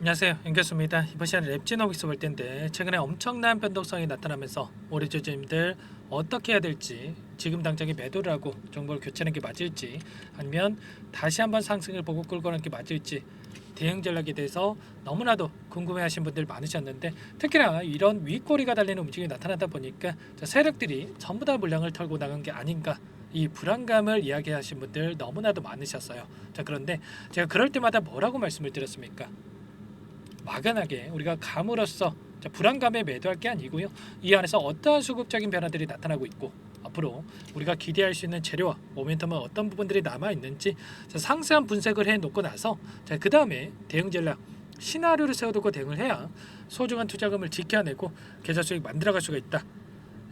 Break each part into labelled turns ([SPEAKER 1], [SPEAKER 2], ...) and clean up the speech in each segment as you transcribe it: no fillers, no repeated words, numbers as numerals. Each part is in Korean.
[SPEAKER 1] 안녕하세요, 윤교수입니다. 이번 시간에 랩지노믹스 볼 텐데 최근에 엄청난 변동성이 나타나면서 우리 주주님들 어떻게 해야 될지, 지금 당장에 매도를 하고 정보를 교체하는 게 맞을지, 아니면 다시 한번 상승을 보고 끌고 가는 게 맞을지, 대응 전략에 대해서 너무나도 궁금해하신 분들 많으셨는데, 특히나 이런 윗꼬리가 달리는 움직임이 나타나다 보니까 세력들이 전부 다 물량을 털고 나간 게 아닌가, 이 불안감을 이야기하신 분들 너무나도 많으셨어요. 그런데 제가 그럴 때마다 뭐라고 말씀을 드렸습니까? 막연하게 우리가 감으로써 불안감에 매도할 게 아니고요. 이 안에서 어떠한 수급적인 변화들이 나타나고 있고, 앞으로 우리가 기대할 수 있는 재료와 모멘텀은 어떤 부분들이 남아 있는지 상세한 분석을 해 놓고 나서 그 다음에 대응 전략 시나리오를 세워두고 대응을 해야 소중한 투자금을 지켜내고 계좌 수익 만들어갈 수가 있다.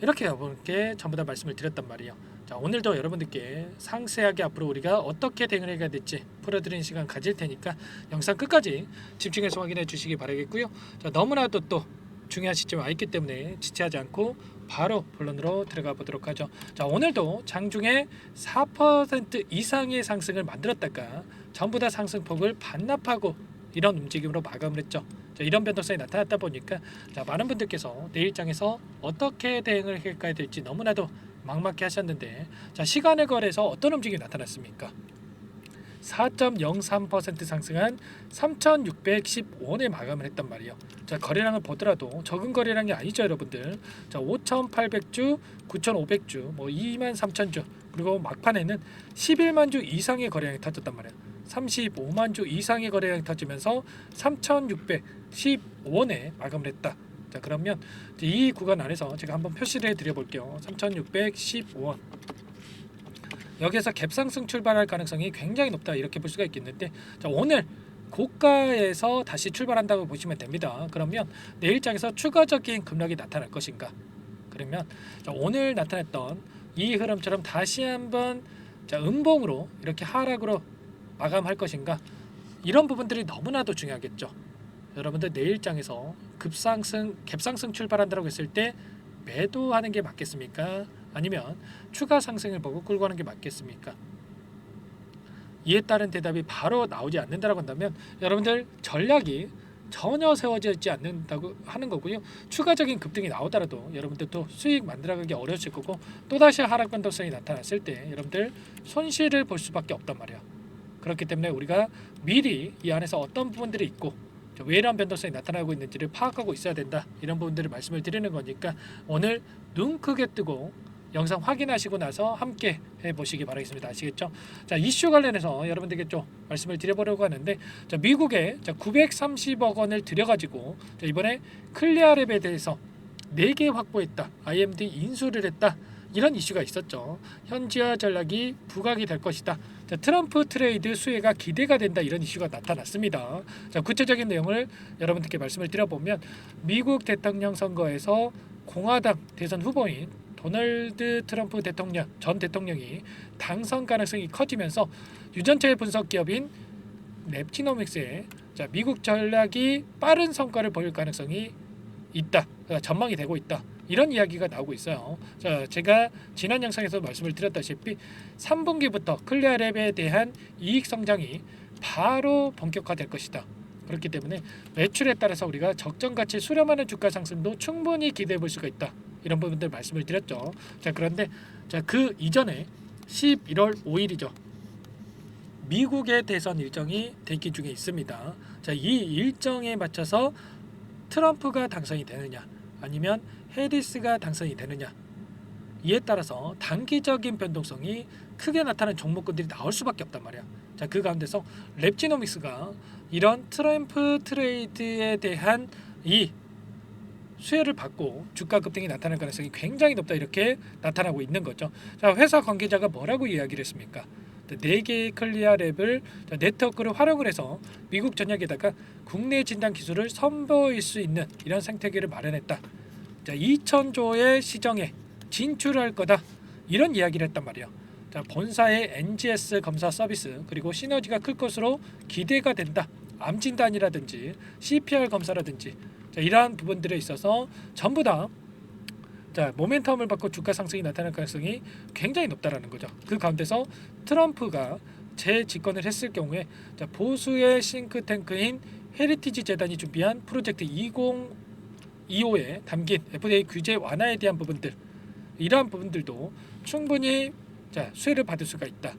[SPEAKER 1] 이렇게 여러분께 전부 다 말씀을 드렸단 말이에요. 오늘도 여러분들께 상세하게 앞으로 우리가 어떻게 대응을 해야 될지 풀어드리는 시간 가질 테니까 영상 끝까지 집중해서 확인해 주시기 바라겠고요. 너무나도 또 중요한 시점에 와 있기 때문에 지체하지 않고 바로 본론으로 들어가 보도록 하죠. 오늘도 장중에 4% 이상의 상승을 만들었다가 전부 다 상승폭을 반납하고 이런 움직임으로 마감을 했죠. 이런 변동성이 나타났다 보니까 많은 분들께서 내일장에서 어떻게 대응을 해가야 될지 너무나도 막막해 하셨는데, 시간을 거래해서 어떤 움직임이 나타났습니까? 4.03% 상승한 3,615원에 마감을 했단 말이에요. 거래량을 보더라도 적은 거래량이 아니죠, 여러분들. 5,800주, 9,500주, 뭐 23,000주, 그리고 막판에는 11만 주 이상의 거래량이 터졌단 말이에요. 35만 주 이상의 거래량이 터지면서 3,615원에 마감을 했다. 그러면 이 구간 안에서 제가 한번 표시를 해드려 볼게요. 3,615원. 여기에서 갭상승 출발할 가능성이 굉장히 높다, 이렇게 볼 수가 있겠는데, 오늘 고가에서 다시 출발한다고 보시면 됩니다. 그러면 내일장에서 추가적인 급락이 나타날 것인가? 그러면 오늘 나타났던 이 흐름처럼 다시 한번 음봉으로 이렇게 하락으로 마감할 것인가? 이런 부분들이 너무나도 중요하겠죠. 여러분들 내일장에서 급상승, 갭상승 출발한다고 했을 때 매도하는 게 맞겠습니까? 아니면 추가 상승을 보고 끌고 가는 게 맞겠습니까? 이에 따른 대답이 바로 나오지 않는다고 한다면 여러분들 전략이 전혀 세워져 있지 않는다고 하는 거고요. 추가적인 급등이 나오더라도 여러분들 또 수익 만들어가기 어려우실 거고, 또다시 하락 변동성이 나타났을 때 여러분들 손실을 볼 수밖에 없단 말이야. 그렇기 때문에 우리가 미리 이 안에서 어떤 부분들이 있고 왜 이런 변동성이 나타나고 있는지를 파악하고 있어야 된다, 이런 부분들을 말씀을 드리는 거니까 오늘 눈 크게 뜨고 영상 확인하시고 나서 함께 해보시기 바라겠습니다. 아시겠죠? 이슈 관련해서 여러분들께 좀 말씀을 드려보려고 하는데, 미국에 930억 원을 들여가지고 이번에 클리어랩에 대해서 4개 확보했다, IMD 인수를 했다, 이런 이슈가 있었죠. 현지화 전략이 부각이 될 것이다. 트럼프 트레이드 수혜가 기대가 된다, 이런 이슈가 나타났습니다. 구체적인 내용을 여러분들께 말씀을 드려보면, 미국 대통령 선거에서 공화당 대선 후보인 도널드 트럼프 대통령, 전 대통령이 당선 가능성이 커지면서 유전체 분석 기업인 랩지노믹스의 미국 전략이 빠른 성과를 보일 가능성이 있다, 전망이 되고 있다, 이런 이야기가 나오고 있어요. 제가 지난 영상에서 말씀을 드렸다시피 3분기부터 클리어랩에 대한 이익 성장이 바로 본격화될 것이다. 그렇기 때문에 매출에 따라서 우리가 적정 가치 수렴하는 주가 상승도 충분히 기대해 볼 수가 있다, 이런 부분들 말씀을 드렸죠. 그런데 그 이전에 11월 5일이죠. 미국의 대선 일정이 대기 중에 있습니다. 이 일정에 맞춰서 트럼프가 당선이 되느냐, 아니면 해리스가 당선이 되느냐, 이에 따라서 단기적인 변동성이 크게 나타나는 종목군들이 나올 수밖에 없단 말이야. 그 가운데서 랩지노믹스가 이런 트럼프 트레이드에 대한 이 수혜를 받고 주가 급등이 나타날 가능성이 굉장히 높다, 이렇게 나타나고 있는 거죠. 회사 관계자가 뭐라고 이야기를 했습니까? 4개의 클리어랩을 네트워크를 활용을 해서 미국 전역에다가 국내 진단 기술을 선보일 수 있는 이런 생태계를 마련했다. 2,000조의 시정에 진출할 거다, 이런 이야기를 했단 말이에요. 본사의 NGS 검사 서비스 그리고 시너지가 클 것으로 기대가 된다. 암 진단이라든지 CPR 검사라든지 이러한 부분들에 있어서 전부 다 모멘텀을 받고 주가 상승이 나타날 가능성이 굉장히 높다라는 거죠. 그 가운데서 트럼프가 재집권을 했을 경우에 보수의 싱크탱크인 헤리티지 재단이 준비한 프로젝트 2025에 담긴 FDA 규제 완화에 대한 부분들, 이러한 부분들도 충분히 수혜를 받을 수가 있다.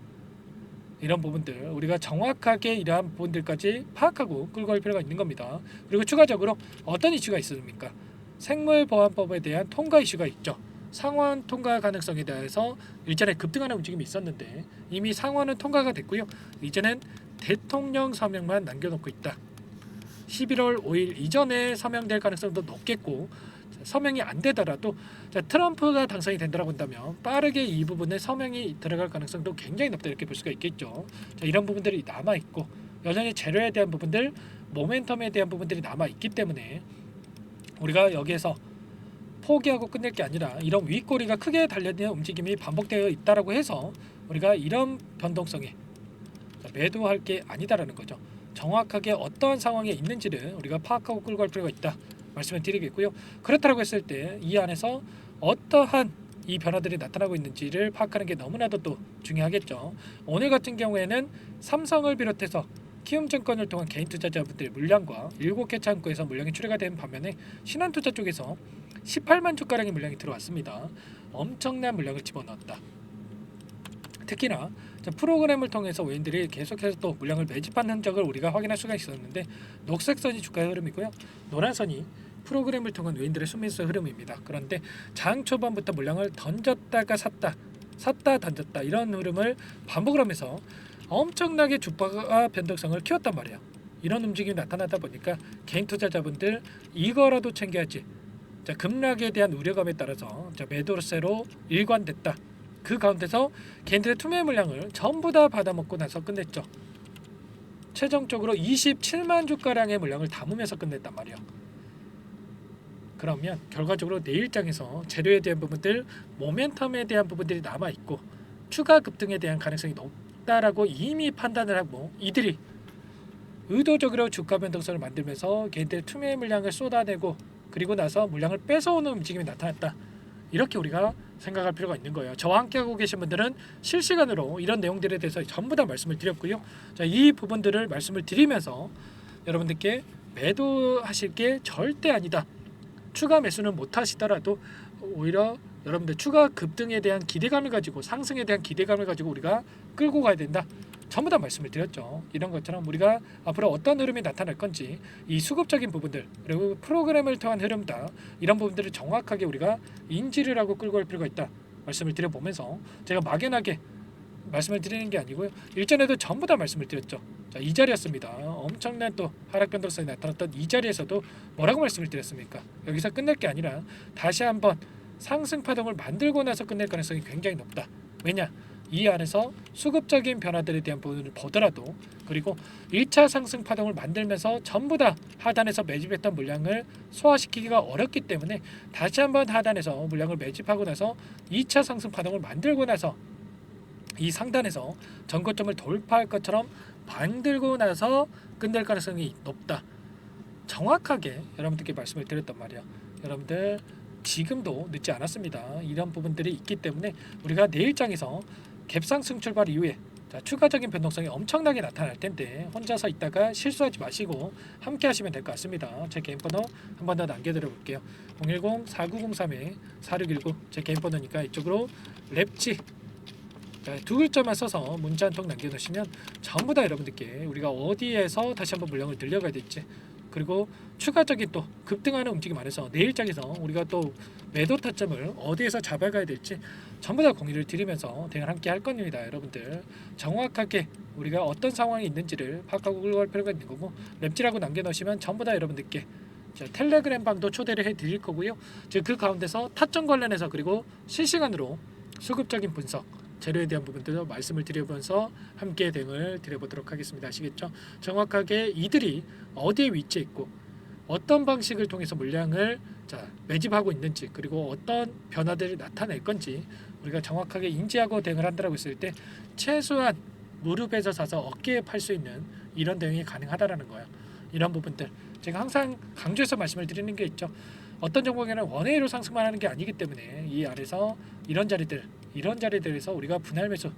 [SPEAKER 1] 이런 부분들 우리가 정확하게 이러한 부분들까지 파악하고 끌고 갈 필요가 있는 겁니다. 그리고 추가적으로 어떤 이슈가 있습니까? 생물보안법에 대한 통과 이슈가 있죠. 상원 통과 가능성에 대해서 일전에 급등하는 움직임이 있었는데 이미 상원은 통과가 됐고요. 이제는 대통령 서명만 남겨놓고 있다. 11월 5일 이전에 서명될 가능성도 높겠고, 서명이 안 되더라도 트럼프가 당선이 된다고 한다면 빠르게 이 부분에 서명이 들어갈 가능성도 굉장히 높다 이렇게 볼 수가 있겠죠. 이런 부분들이 남아 있고 여전히 재료에 대한 부분들, 모멘텀에 대한 부분들이 남아 있기 때문에 우리가 여기에서 포기하고 끝낼 게 아니라 이런 윗꼬리가 크게 달려있는 움직임이 반복되어 있다라고 해서 우리가 이런 변동성에 매도할 게 아니다라는 거죠. 정확하게 어떠한 상황에 있는지를 우리가 파악하고 끌고 갈 필요가 있다 말씀을 드리겠고요. 그렇다고 했을 때 이 안에서 어떠한 이 변화들이 나타나고 있는지를 파악하는 게 너무나도 또 중요하겠죠. 오늘 같은 경우에는 삼성을 비롯해서 키움증권을 통한 개인 투자자분들의 물량과 7개 창구에서 물량이 출회가 된 반면에 신한투자 쪽에서 18만 주가량의 물량이 들어왔습니다. 엄청난 물량을 집어넣었다. 특히나 프로그램을 통해서 외인들이 계속해서 또 물량을 매집하는 흔적을 우리가 확인할 수가 있었는데, 녹색선이 주가의 흐름이고요, 노란선이 프로그램을 통한 외인들의 순매수의 흐름입니다. 그런데 장 초반부터 물량을 던졌다가 샀다 던졌다 이런 흐름을 반복을 하면서 엄청나게 주가 변동성을 키웠단 말이에요. 이런 움직임이 나타나다 보니까 개인 투자자분들 이거라도 챙겨야지, 급락에 대한 우려감에 따라서 매도세로 일관됐다. 그 가운데서 개인들의 투매 물량을 전부 다 받아먹고 나서 끝냈죠. 최종적으로 27만 주가량의 물량을 담으면서 끝냈단 말이에요. 그러면 결과적으로 내일장에서 재료에 대한 부분들, 모멘텀에 대한 부분들이 남아있고 추가 급등에 대한 가능성이 높다라고 이미 판단을 하고 이들이 의도적으로 주가 변동성을 만들면서 개인들의 투매 물량을 쏟아내고 그리고 나서 물량을 뺏어오는 움직임이 나타났다. 이렇게 우리가 생각할 필요가 있는 거예요. 저와 함께하고 계신 분들은 실시간으로 이런 내용들에 대해서 전부 다 말씀을 드렸고요. 이 부분들을 말씀을 드리면서 여러분들께 매도하실 게 절대 아니다. 추가 매수는 못 하시더라도 오히려 여러분들 추가 급등에 대한 기대감을 가지고, 상승에 대한 기대감을 가지고 우리가 끌고 가야 된다. 전부 다 말씀을 드렸죠. 이런 것처럼 우리가 앞으로 어떤 흐름이 나타날 건지, 이 수급적인 부분들 그리고 프로그램을 통한 흐름다, 이런 부분들을 정확하게 우리가 인지를 하고 끌고 갈 필요가 있다 말씀을 드려보면서, 제가 막연하게 말씀을 드리는 게 아니고요, 일전에도 전부 다 말씀을 드렸죠. 이 자리였습니다. 엄청난 또 하락 변동성이 나타났던 이 자리에서도 뭐라고 말씀을 드렸습니까? 여기서 끝낼 게 아니라 다시 한번 상승 파동을 만들고 나서 끝낼 가능성이 굉장히 높다. 왜냐? 이 안에서 수급적인 변화들에 대한 부분을 보더라도, 그리고 1차 상승 파동을 만들면서 전부 다 하단에서 매집했던 물량을 소화시키기가 어렵기 때문에 다시 한번 하단에서 물량을 매집하고 나서 2차 상승 파동을 만들고 나서 이 상단에서 전고점을 돌파할 것처럼 만들고 나서 끝낼 가능성이 높다. 정확하게 여러분들께 말씀을 드렸단 말이에요. 여러분들 지금도 늦지 않았습니다. 이런 부분들이 있기 때문에 우리가 내일장에서 갭상승 출발 이후에 추가적인 변동성이 엄청나게 나타날 텐데 혼자서 있다가 실수하지 마시고 함께 하시면 될 것 같습니다. 제 개인 번호 한 번 더 남겨드려 볼게요. 010-4903-4619 제 개인 번호니까 이쪽으로 랩지 두 글자만 써서 문자 한 통 남겨놓으시면 전부 다 여러분들께 우리가 어디에서 다시 한번 물량을 늘려가야 될지, 그리고 추가적인 또 급등하는 움직임 안에서 내일장에서 우리가 또 매도 타점을 어디에서 잡아가야 될지 전부 다 공유를 드리면서 대응을 함께 할 겁니다. 여러분들 정확하게 우리가 어떤 상황이 있는지를 파악하고 끌고 갈 필요가 있는 거고, 랩지라고 남겨놓으시면 전부 다 여러분들께 텔레그램 방도 초대를 해드릴 거고요. 즉 그 가운데서 타점 관련해서 그리고 실시간으로 수급적인 분석, 재료에 대한 부분들도 말씀을 드리면서 함께 대응을 드려보도록 하겠습니다. 아시겠죠? 정확하게 이들이 어디에 위치해 있고 어떤 방식을 통해서 물량을 매집하고 있는지, 그리고 어떤 변화들이 나타낼 건지 우리가 정확하게 인지하고 대응을 한다고 했을 때 최소한 무릎에서 사서 어깨에 팔 수 있는 이런 대응이 가능하다라는 거예요. 이런 부분들 제가 항상 강조해서 말씀을 드리는 게 있죠. 어떤 종목에는 원웨이로 상승만 하는 게 아니기 때문에 이 안에서 이런 자리들에서 우리가 분할 매수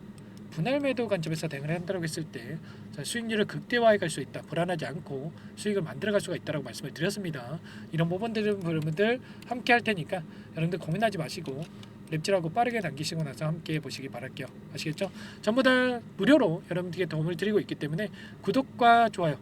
[SPEAKER 1] 분할 매도 관점에서 대응을 한다고 했을 때 자, 수익률을 극대화해 갈 수 있다. 불안하지 않고 수익을 만들어 갈 수가 있다고 말씀을 드렸습니다. 이런 부분들은 여러분들 함께 할 테니까 여러분들 고민하지 마시고 랩질하고 빠르게 남기시고 나서 함께 보시기 바랄게요. 아시겠죠? 전부 다 무료로 여러분들께 도움을 드리고 있기 때문에 구독과 좋아요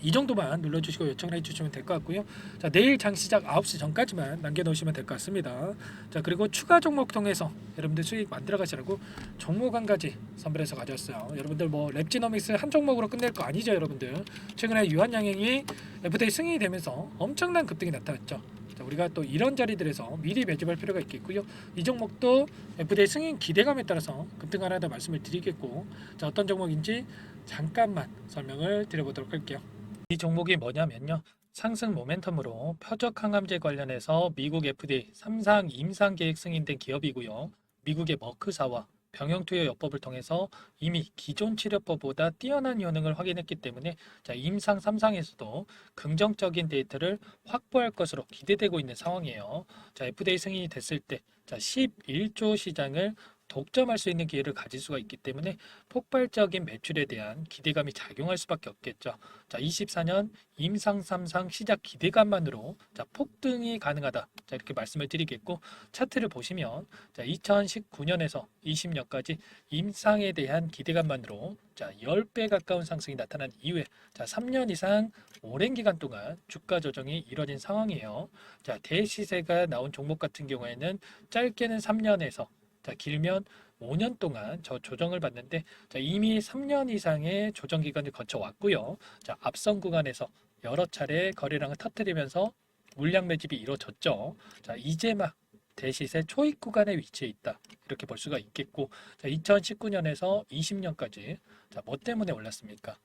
[SPEAKER 1] 이 정도만 눌러주시고 요청을 해주시면 될 것 같고요. 자, 내일 장 시작 9시 전까지만 남겨놓으시면 될 것 같습니다. 자, 그리고 추가 종목 통해서 여러분들 수익 만들어 가시라고 종목 한 가지 선별해서 가져왔어요. 여러분들 뭐 랩지노믹스 한 종목으로 끝낼 거 아니죠, 여러분들. 최근에 유한양행이 FTA 승인이 되면서 엄청난 급등이 나타났죠. 자, 우리가 또 이런 자리들에서 미리 매집할 필요가 있겠고요. 이 종목도 FTA 승인 기대감에 따라서 급등하라다 말씀을 드리겠고, 자, 어떤 종목인지 잠깐만 설명을 드려보도록 할게요. 이 종목이 뭐냐면요. 상승 모멘텀으로 표적 항암제 관련해서 미국 FDA 3상 임상 계획 승인된 기업이고요. 미국의 머크사와 병용투여 요법을 통해서 이미 기존 치료법보다 뛰어난 효능을 확인했기 때문에 자, 임상 3상에서도 긍정적인 데이터를 확보할 것으로 기대되고 있는 상황이에요. 자, FDA 승인이 됐을 때 자, 11조 시장을 독점할 수 있는 기회를 가질 수가 있기 때문에 폭발적인 매출에 대한 기대감이 작용할 수밖에 없겠죠. 자, 24년 임상 3상 시작 기대감만으로 자, 폭등이 가능하다. 자, 이렇게 말씀을 드리겠고 차트를 보시면 자, 2019년에서 20년까지 임상에 대한 기대감만으로 자, 10배 가까운 상승이 나타난 이후에 자, 3년 이상 오랜 기간 동안 주가 조정이 이뤄진 상황이에요. 자, 대시세가 나온 종목 같은 경우에는 짧게는 3년에서 자, 길면 5년 동안 저 조정을 받는데 자, 이미 3년 이상의 조정 기간을 거쳐 왔고요. 자, 앞선 구간에서 여러 차례 거래량을 터뜨리면서 물량 매집이 이루어졌죠. 자, 이제 막 대시세 초입 구간에 위치해 있다. 이렇게 볼 수가 있겠고, 자, 2019년에서 20년까지 자, 뭐 때문에 올랐습니까?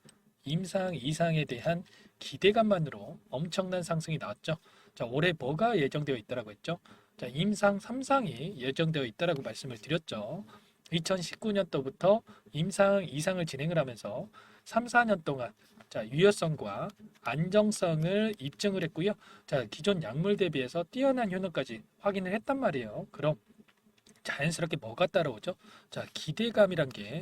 [SPEAKER 1] 임상 이상에 대한 기대감만으로 엄청난 상승이 나왔죠. 자, 올해 뭐가 예정되어 있다라고 했죠? 자, 임상 3상이 예정되어 있다라고 말씀을 드렸죠. 2019년도부터 임상 2상을 진행을 하면서 3, 4년 동안 자, 유효성과 안정성을 입증을 했고요. 자, 기존 약물 대비해서 뛰어난 효능까지 확인을 했단 말이에요. 그럼 자연스럽게 뭐가 따라오죠? 자, 기대감이란 게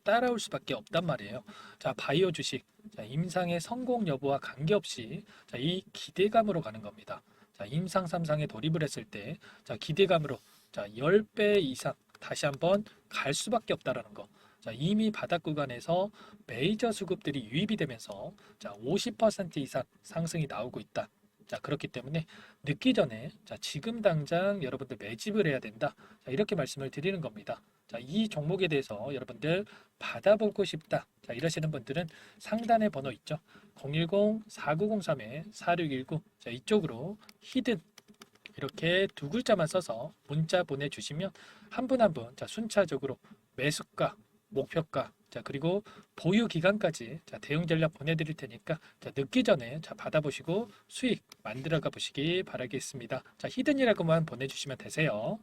[SPEAKER 1] 따라올 수밖에 없단 말이에요. 자, 바이오 주식, 자, 임상의 성공 여부와 관계없이 자, 이 기대감으로 가는 겁니다. 자, 임상 3상에 돌입을 했을 때, 자, 기대감으로 자, 10배 이상 다시 한번 갈 수밖에 없다라는 거. 자, 이미 바닥 구간에서 메이저 수급들이 유입이 되면서 자, 50% 이상 상승이 나오고 있다. 자, 그렇기 때문에 늦기 전에 자, 지금 당장 여러분들 매집을 해야 된다. 자, 이렇게 말씀을 드리는 겁니다. 자, 이 종목에 대해서 여러분들 받아보고 싶다. 자, 이러시는 분들은 상단에 번호 있죠. 010-4903-4619. 자, 이쪽으로 히든 이렇게 두 글자만 써서 문자 보내주시면 한 분 한 분 자, 순차적으로 매수가, 목표가, 자, 그리고 보유 기간까지 자, 대응 전략 보내드릴 테니까 자, 늦기 전에 자, 받아보시고 수익 만들어가 보시기 바라겠습니다. 자, 히든이라고만 보내주시면 되세요.